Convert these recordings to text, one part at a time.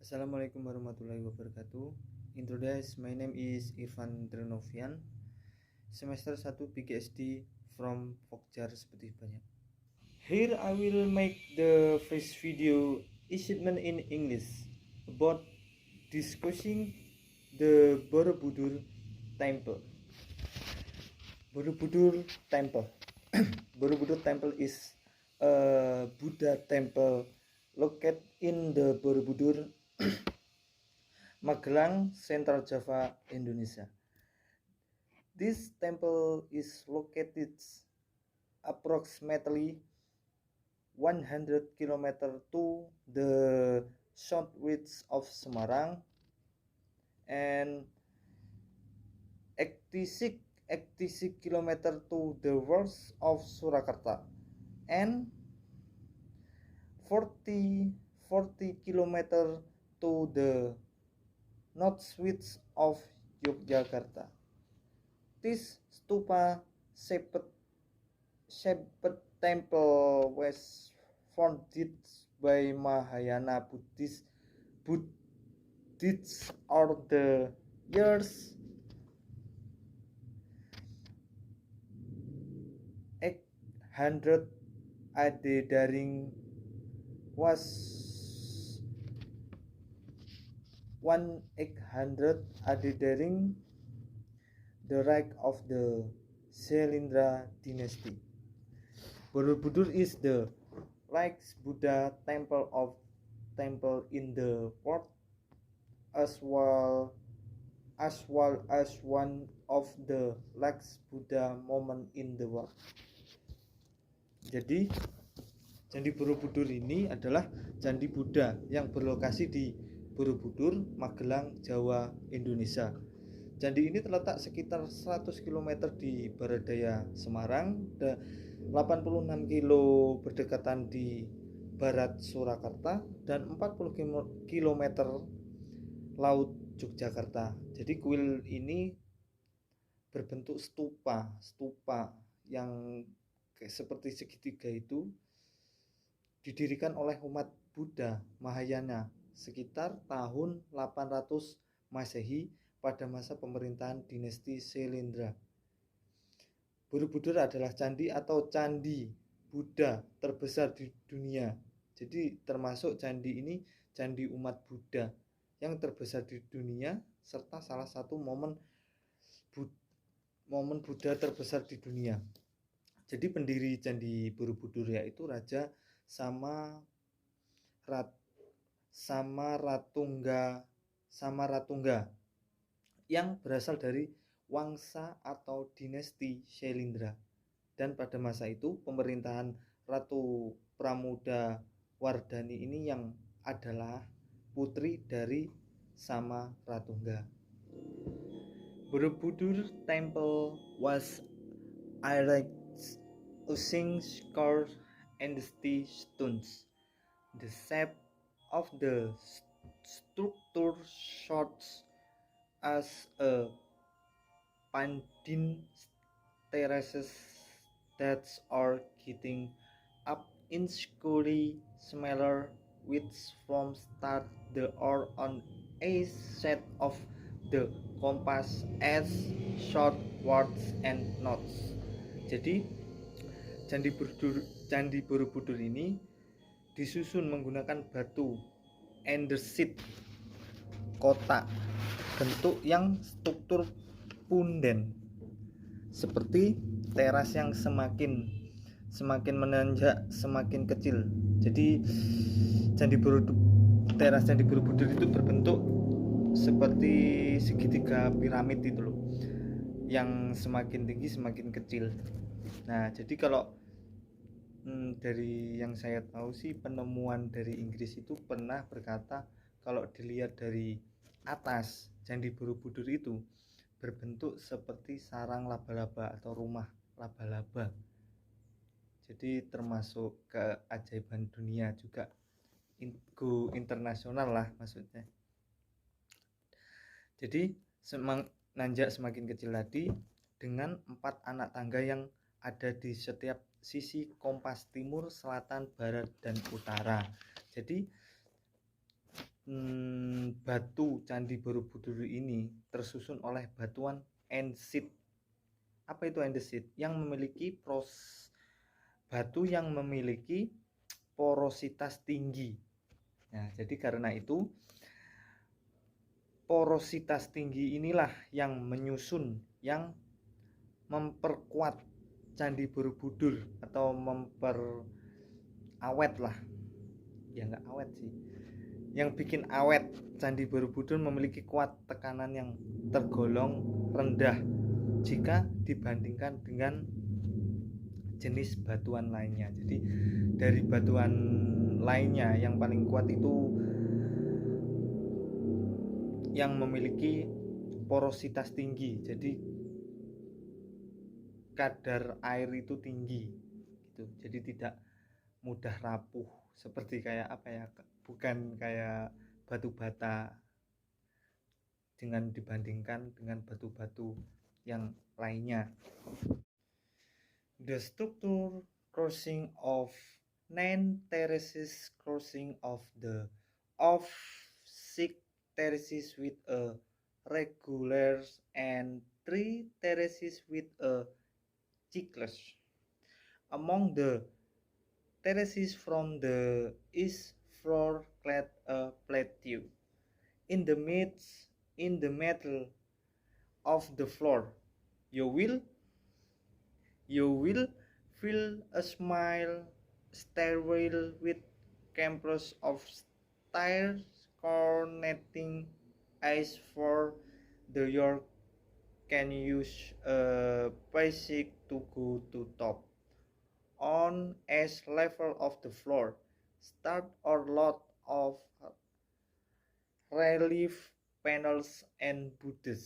Assalamualaikum warahmatullahi wabarakatuh. Introduce, my name is Irfan Drenovian, semester 1 PGSD from Pokjar seperti banyak. Here I will make the first video statement in English about discussing the Borobudur Temple. Borobudur Temple. Borobudur Temple is a Buddha temple located in the Borobudur, Magelang, Central Java, Indonesia. This temple is located approximately 100 km to the southwest of Semarang and 86 km to the west of Surakarta and 40 km to the northwest of Yogyakarta. This stupa shaped temple was founded by Mahayana Buddhists or the years 800 AD during was 1800 AD during the reign of the Syailendra dynasty. Borobudur is the largest Buddha temple in the world, as well as one of the largest Buddha monument in the world. Jadi Candi Borobudur ini adalah candi Buddha yang berlokasi di Borobudur, Magelang, Jawa, Indonesia. Candi ini terletak sekitar 100 km di barat daya Semarang dan 86 km berdekatan di barat Surakarta dan 40 km laut Yogyakarta. Jadi kuil ini berbentuk stupa yang seperti segitiga itu didirikan oleh umat Buddha Mahayana sekitar tahun 800 Masehi pada masa pemerintahan dinasti Syailendra. Borobudur adalah candi atau candi Buddha terbesar di dunia. Jadi termasuk candi ini candi umat Buddha yang terbesar di dunia serta salah satu momen Buddha terbesar di dunia. Jadi pendiri candi Borobudur yaitu Raja Samaratungga yang berasal dari Wangsa atau dinasti Syailendra. Dan pada masa itu pemerintahan Ratu Pramodawardhani ini yang adalah putri dari Samaratungga. Borobudur Temple was erected using square and stones. The shape of the structure shows as a winding terraces that are getting up increasingly smaller, which from start the or on a set of the compass as short words and notes. Jadi Candi Borobudur ini disusun menggunakan batu andesit kotak bentuk yang struktur punden seperti teras yang semakin menanjak semakin kecil. Jadi teras Candi Borobudur itu berbentuk seperti segitiga piramid itu loh, yang semakin tinggi semakin kecil. Nah, jadi kalau dari yang saya tahu sih, penemuan dari Inggris itu pernah berkata kalau dilihat dari atas, Candi Borobudur itu berbentuk seperti sarang laba-laba atau rumah laba-laba. Jadi termasuk keajaiban dunia juga, go internasional lah maksudnya. Jadi nanjak semakin kecil tadi dengan 4 anak tangga yang ada di setiap sisi kompas timur, selatan, barat, dan utara. Jadi batu Candi Borobudur ini tersusun oleh batuan andesite. Apa itu andesite? Yang memiliki batu yang memiliki porositas tinggi. Nah, jadi karena itu porositas tinggi inilah yang menyusun, yang memperkuat Candi Borobudur atau awet lah. Ya nggak awet sih. Yang bikin awet Candi Borobudur memiliki kuat tekanan yang tergolong rendah jika dibandingkan dengan jenis batuan lainnya. Jadi dari batuan lainnya yang paling kuat itu yang memiliki porositas tinggi. Jadi kadar air itu tinggi gitu. Jadi tidak mudah rapuh seperti kayak apa ya? Bukan kayak batu bata dengan dibandingkan dengan batu-batu yang lainnya. The structure crossing of 9 terraces crossing of 6 terraces with a regular and 3 terraces with a cyclus. Among the terraces from the east floor clad a plateau. In the middle of the floor, you will feel a stairwell with campers of stairs connecting ice for the York can use a basic to go to top. On as level of the floor, start or lot of relief panels and Buddha.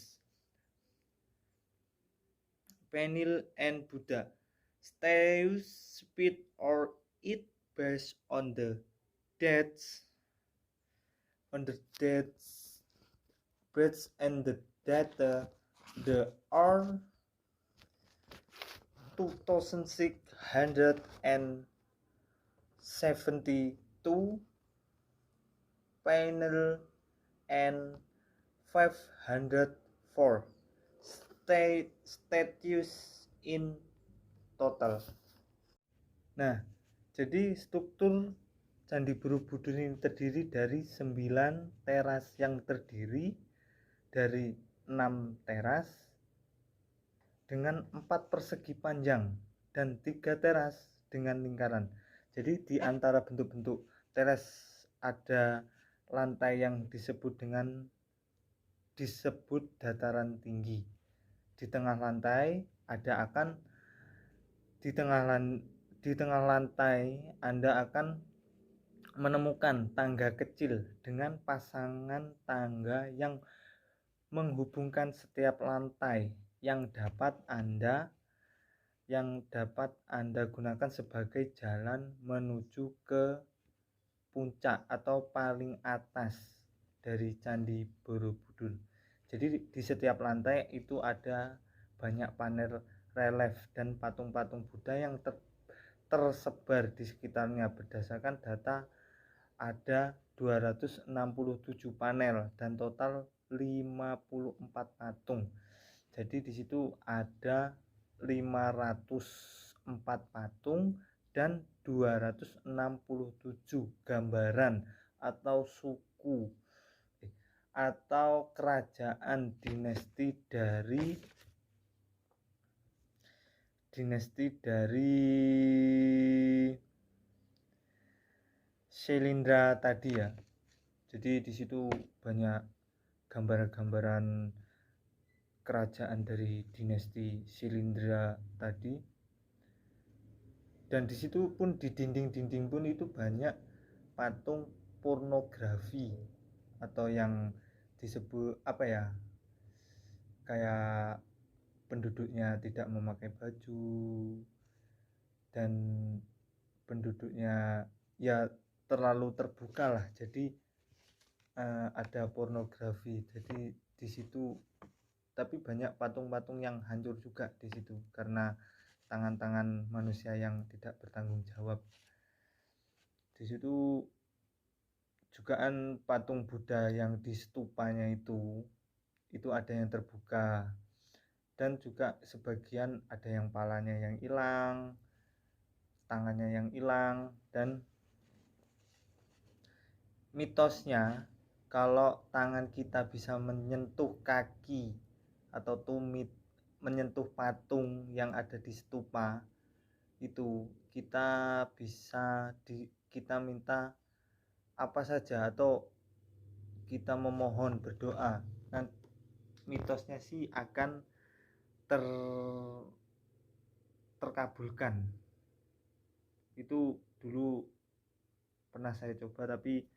Stairs speed or it based on the dates and the data. The R 2672 panel and 504 statues in total. Nah, jadi struktur Candi Borobudur ini terdiri dari 9 teras yang terdiri dari 6 teras dengan 4 persegi panjang dan 3 teras dengan lingkaran. Jadi di antara bentuk-bentuk teras ada lantai yang disebut dataran tinggi. Di tengah lantai di tengah lantai Anda akan menemukan tangga kecil dengan pasangan tangga yang menghubungkan setiap lantai yang dapat Anda gunakan sebagai jalan menuju ke puncak atau paling atas dari Candi Borobudur. Jadi di setiap lantai itu ada banyak panel relief dan patung-patung Buddha yang tersebar di sekitarnya. Berdasarkan data ada 267 panel dan total 54 patung. Jadi di situ ada 504 patung dan 267 gambaran atau suku atau kerajaan dinasti dari Syailendra tadi ya. Jadi di situ banyak gambaran-gambaran kerajaan dari dinasti Syailendra tadi. Dan di situ pun di dinding-dinding pun itu banyak patung pornografi atau yang disebut apa ya? Kayak penduduknya tidak memakai baju dan penduduknya ya terlalu terbuka lah. Jadi ada pornografi. Jadi di situ tapi banyak patung-patung yang hancur juga di situ karena tangan-tangan manusia yang tidak bertanggung jawab. Di situ jugaan patung Buddha yang di stupanya itu ada yang terbuka, dan juga sebagian ada yang palanya yang hilang, tangannya yang hilang. Dan mitosnya kalau tangan kita bisa menyentuh kaki atau tumit menyentuh patung yang ada di stupa itu, kita kita minta apa saja atau kita memohon berdoa. Nah, mitosnya sih akan terkabulkan. Itu dulu pernah saya coba tapi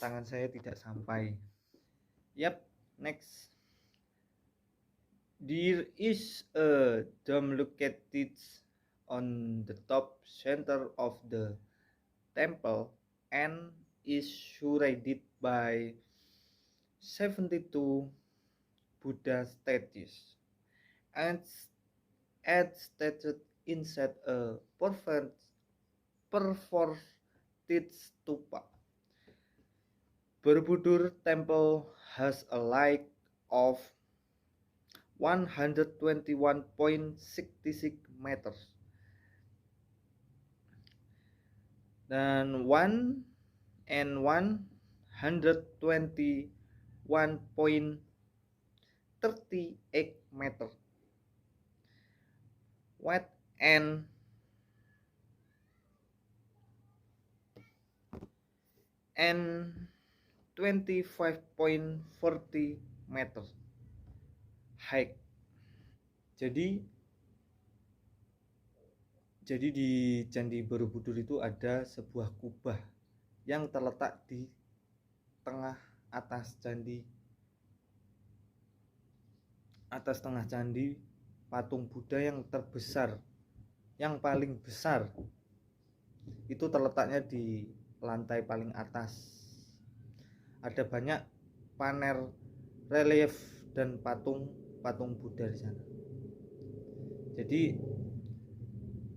tangan saya tidak sampai. Next. There is a dome located on the top center of the temple and is surrounded by 72 Buddha statues and statued inside a perforated stupa. Borobudur Temple has a length of 121.66 meters dan 121.38 meter wide and 25.40 meter high. Jadi di Candi Borobudur itu ada sebuah kubah yang terletak di tengah atas tengah candi, patung Buddha yang terbesar, yang paling besar itu terletaknya di lantai paling atas. Ada banyak panel relief dan patung Buddha di sana. Jadi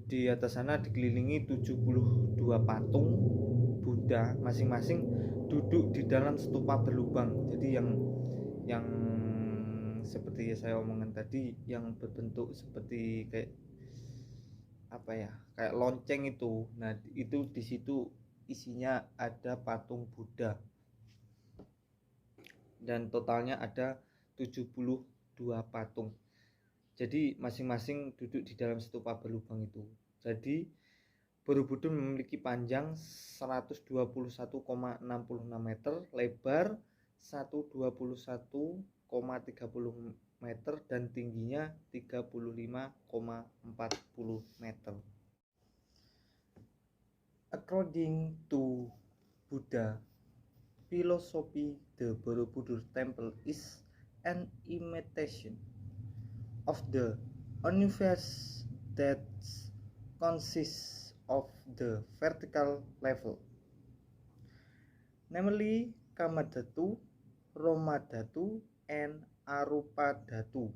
di atas sana dikelilingi 72 patung Buddha, masing-masing duduk di dalam stupa berlubang. Jadi yang seperti saya omongin tadi, yang berbentuk seperti kayak kayak lonceng itu. Nah, itu di situ isinya ada patung Buddha. Dan totalnya ada 72 patung. Jadi masing-masing duduk di dalam stupa berlubang itu. Jadi Borobudur memiliki panjang 121,66 meter, lebar 121,30 meter dan tingginya 35,40 meter. According to Buddha philosophy, the Borobudur Temple is an imitation of the universe that consists of the vertical level, namely Kamadhatu, Romadhatu, and Arupadhatu.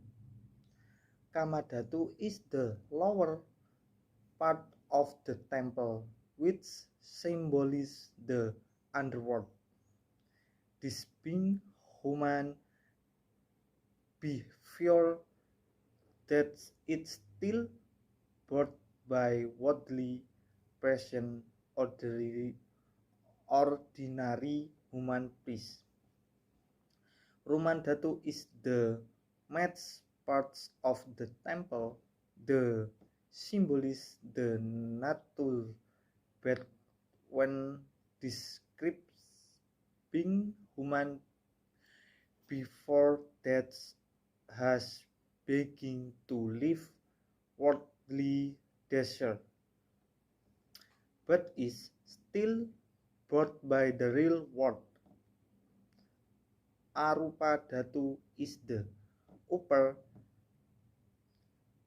Kamadhatu is the lower part of the temple, which symbolizes the underworld. This being human behavior that it's still brought by worldly passion, ordinary human peace. Romadhatu is the main parts of the temple. The symbolizes the nature, but when describing human before that has begging to live worldly desire, but is still brought by the real world. Arupadhatu is the upper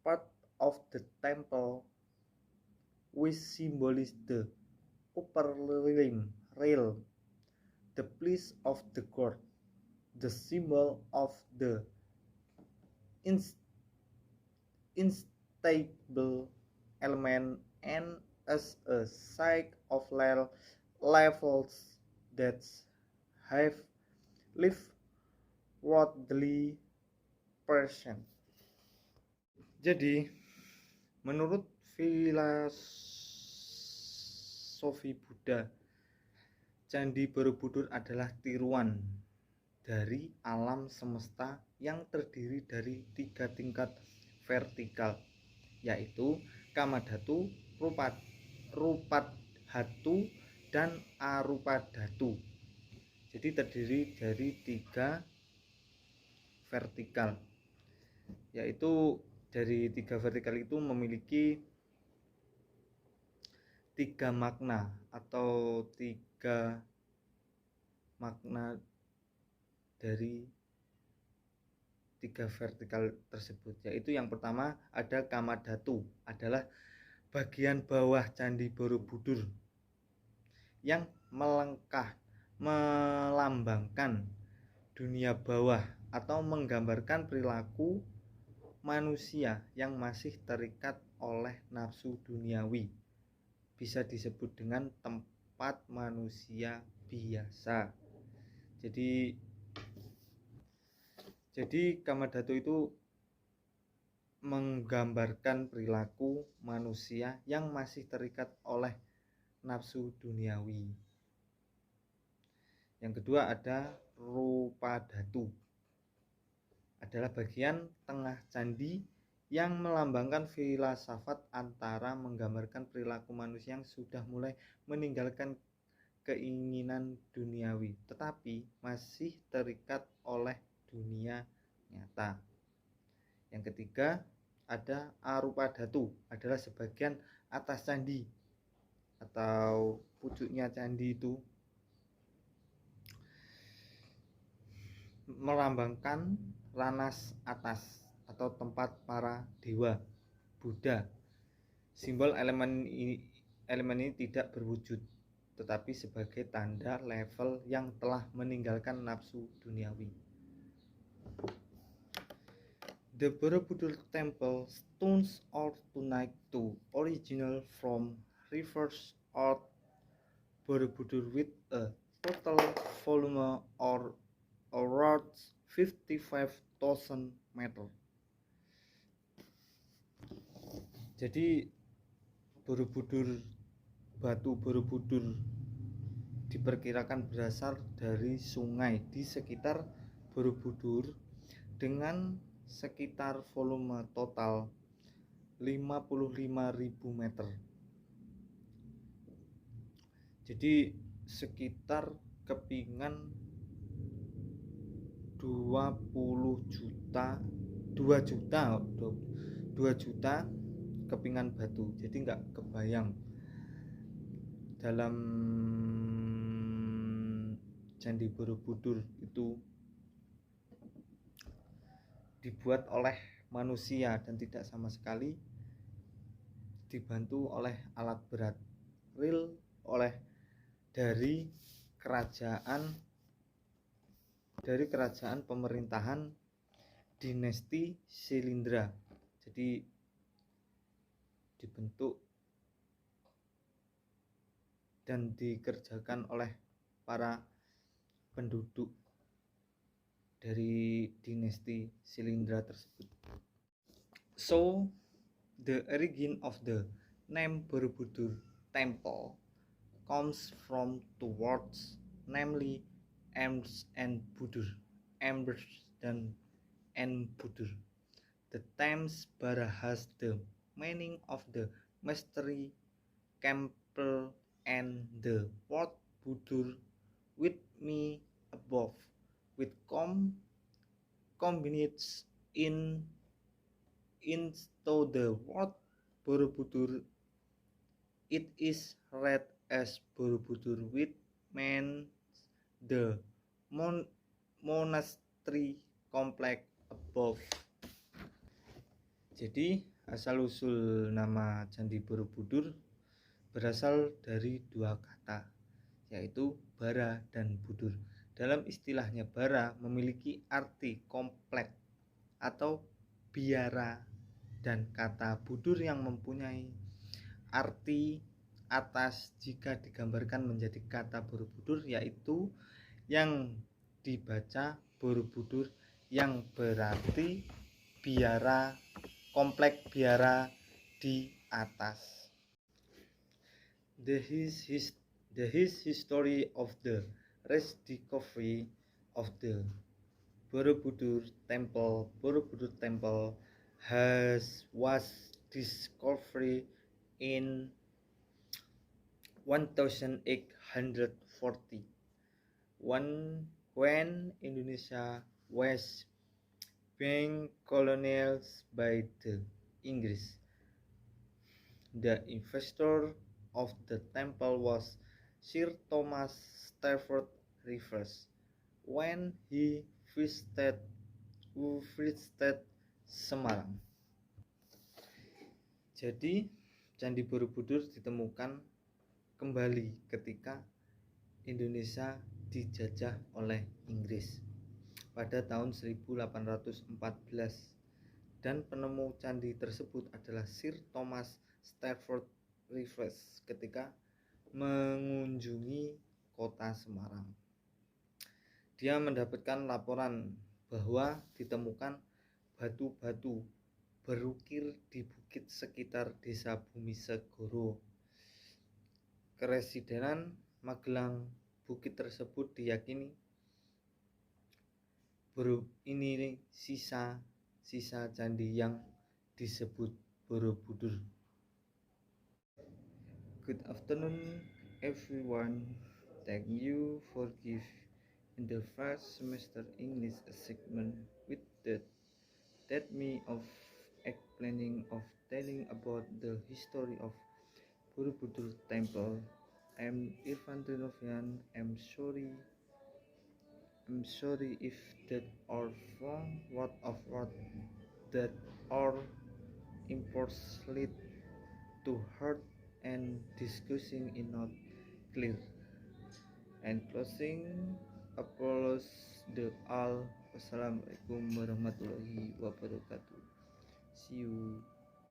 part of the temple, which symbolizes the upper rail, the place of the god, the symbol of the unstable element, and as a site of levels that have lived worldly present. Jadi, menurut filosofi Buddha, Candi Borobudur adalah tiruan dari alam semesta yang terdiri dari 3 tingkat vertikal, yaitu Kamadhatu, Rupadhatu, dan Arupadhatu. Jadi terdiri dari 3 vertikal, yaitu dari 3 vertikal itu memiliki 3 makna atau 3 makna dari 3 vertikal tersebut, yaitu yang pertama ada Kamadhatu, adalah bagian bawah Candi Borobudur yang melambangkan dunia bawah atau menggambarkan perilaku manusia yang masih terikat oleh nafsu duniawi. Bisa disebut dengan tempat manusia biasa. Jadi Kamadhatu itu menggambarkan perilaku manusia yang masih terikat oleh nafsu duniawi. Yang kedua ada Rupadhatu, adalah bagian tengah candi yang melambangkan filsafat antara menggambarkan perilaku manusia yang sudah mulai meninggalkan keinginan duniawi tetapi masih terikat oleh dunia nyata. Yang ketiga ada Arupadhatu, adalah sebagian atas candi atau pucuknya candi itu melambangkan ranas atas atau tempat para dewa Buddha. Simbol elemen ini tidak berwujud tetapi sebagai tanda level yang telah meninggalkan nafsu duniawi. The Borobudur Temple stones are tonight to original from rivers of Borobudur with a total volume or around 55,000 meter. Jadi batu Borobudur diperkirakan berasal dari sungai di sekitar Borobudur dengan sekitar volume total 55.000 meter. Jadi sekitar kepingan 2 juta kepingan batu. Jadi nggak kebayang dalam Candi Borobudur itu dibuat oleh manusia dan tidak sama sekali dibantu oleh alat berat real dari kerajaan pemerintahan dinasti Silindra. Jadi dibentuk dan dikerjakan oleh para penduduk dari dinasti Silindra tersebut. So the origin of the name Borobudur Temple comes from two words, namely Embs and Budur. Embs and Budur. The Thames Bara has the meaning of the mystery temple and the word Budur with me above with combinates into the word Borobudur. It is read as Borobudur which means the monastery complex above. Jadi asal usul nama Candi Borobudur berasal dari 2 kata, yaitu bara dan budur. Dalam istilahnya, bara memiliki arti kompleks atau biara, dan kata budur yang mempunyai arti atas jika digambarkan menjadi kata Borobudur, yaitu yang dibaca Borobudur, yang berarti biara, komplek biara di atas. The history of the rediscovery of the Borobudur Temple was discovered in 1840 when Indonesia was being colonized by the English. The inventor of the temple was Sir Thomas Stafford Raffles when he visited Semarang. Jadi Candi Borobudur ditemukan kembali ketika Indonesia dijajah oleh Inggris pada tahun 1814, dan penemu candi tersebut adalah Sir Thomas Stafford Raffles ketika mengunjungi kota Semarang. Dia mendapatkan laporan bahwa ditemukan batu-batu berukir di bukit sekitar desa Bumi Segoro, Keresidenan Magelang. Bukit tersebut diyakini ini sisa candi yang disebut Borobudur. Good afternoon everyone. Thank you for giving in the first semester English assignment with that me of explaining of telling about the history of Borobudur Temple. I'm Irfan Renovian. I'm sorry if that or wrong word of word that or impossible to heard and discussing in not clear. And closing applause the all. Wassalamualaikum warahmatullahi wabarakatuh. See you.